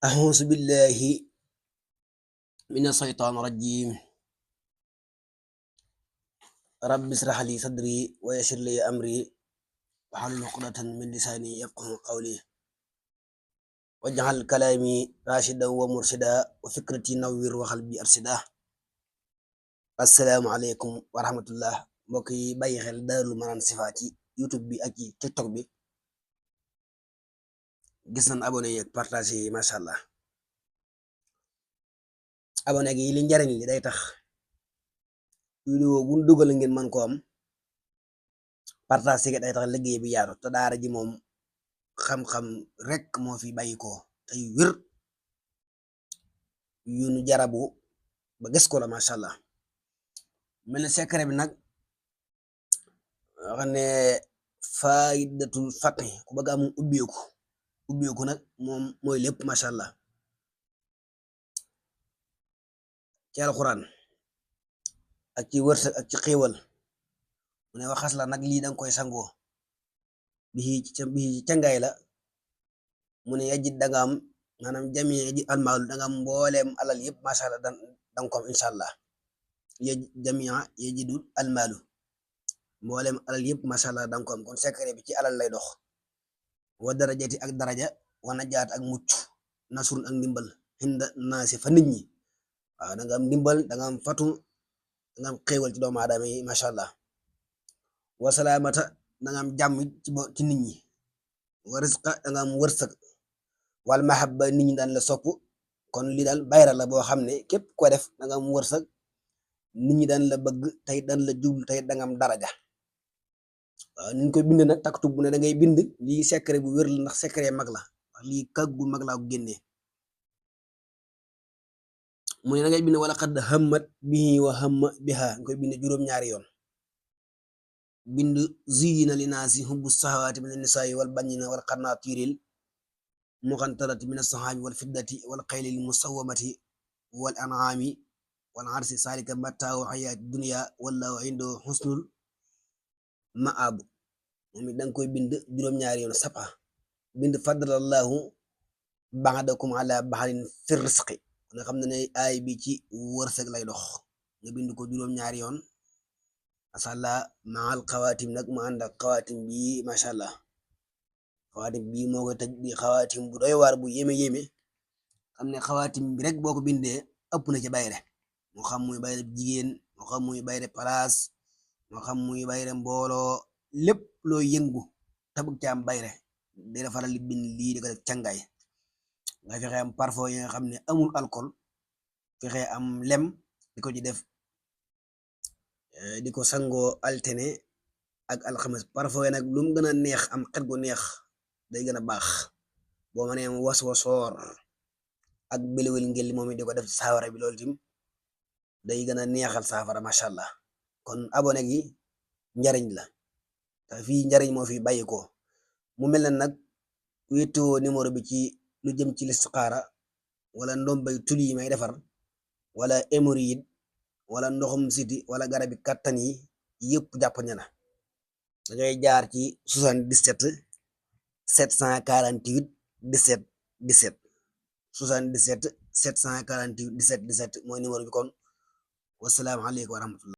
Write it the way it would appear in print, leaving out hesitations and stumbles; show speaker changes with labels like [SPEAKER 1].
[SPEAKER 1] أعوذ بالله من الشيطان الرجيم. رب اشرح لي صدري ويسر لي أمري واحلل عقدة من لساني يفقهوا قولي واجعل كلامي راشدا ومرشدا وفكرتي نوّر وقلبي أرشدا. assalaamu aleykum wa rahmatullah mbokk yi bàyyi xel Daarul Manaan Chifa ci YouTube bi ak ci TikTok bi. gis nañ abonné yi ak partage yi masha Allah. abonné gi li njariñ li day tax vidéo bu dugal ngeen mën ko am, partage yi day tax liggéey bi yaatu te daara ji moom xam-xam rek moo fi bàyyi ko tey wér yu nu jarabu ba gis ko la masha Allah. mel ne secret bi nag wax ne faydatul faqih ku bëgg am ubbeeku nag moom mooy lépp masha Allah. ci alxuraan ak ci wërsëg ak ci xéewal mu ne waxas la nag lii danga koy sangoo bii ci cangaay la mu ne yajid danga am maanaam jami yajid almaalu danga am mbooleem alal yëpp masha Allah danga ko am insha Allah. jamia yajidul almaalu mbooleem alal yëpp masha Allah danga ko am. kon secret bi ci alal lay dox. wa darajati ak daraja wa najaat ak mucc nasrun ak ndimbal xinda naasi fa nit ñi. waaw danga am ndimbal danga am fatu danga am xéewal ci doomu aadama yi masha Allah. wa salaamata danga am jàmm ci nit ñi. wa risqa danga am wërsëg. wal mahabba nit ñi daan la sopp. kon li daal bayra la boo xam ne képp ko def danga am wërsëg, nit ñi daan la bëgg tey daan la jublu tey danga am daraja. waaw niñ koy bind nag taktub bu ne da ngay bind lii secret bu wér la ndax secret mag la lii kàggu mag laa ko génnee. mu ne da ngay bind wala xadd hammat bihi wa hamma biha nga koy bind juróom-ñaari yoon. bind zuyina linaasi hubbu sahawaati min annisaa'i wal banina wal qanaatiiril muqantarati min as-sahabi wal fiddati wal xaylil musawwamati wal an'aami wal harsi zaalika mataa'u hayaati dunya wallahu indahu husnul ma'ab. moom it danga koy bind juróom-ñaari yoon sapa. bind faddalallahu ba'dakum ala ba'din fi rizqi nga xam ne ay bi ci wërsëg lay dox nga bind ko juróom-ñaari yoon masha Allah. maal xawaatim nag mu ànd ak xawaatim bi masha Allah. xawaatim bi moo ko tëj bi xawaatim bu doy waar bu yéeme xam ne xawaatim bi rek boo ko bindee ëpp na ci bayre. moo xam muy bayre jigéen, moo xam muy bayre palaas, moo xam muy bayre mbooloo, lépp loo yëngu tabug ca am bayre dina faral di bind lii di ko def cangaay. nga fexe am parfum yi nga xam ne amul alcool, fexe am lem di ko ci def di ko sangoo altine ak alxames. parfum yi nag lu mu gën a neex am xet gu neex day gën a baax. boo mënee am was-wasoor ak belewel ngel moom it di ko def saafara bi loolu tim day gën a neexal saafara masha Allah. kon abonné gi njariñ la te fii njariñ moo fi bàyyi ko. mu mel ne nag wéetoo numéro bi ci lu jëm ci listixaara wala ndombay tul yi may defar wala hémorroïde wala ndoxum siti wala garabi kàttan yi yëpp jàpp na dangay jaar ci 77 748 17 17 77 748 17 17 mooy numéro bi. kon wassalaamu aleykum wa rahmatullah.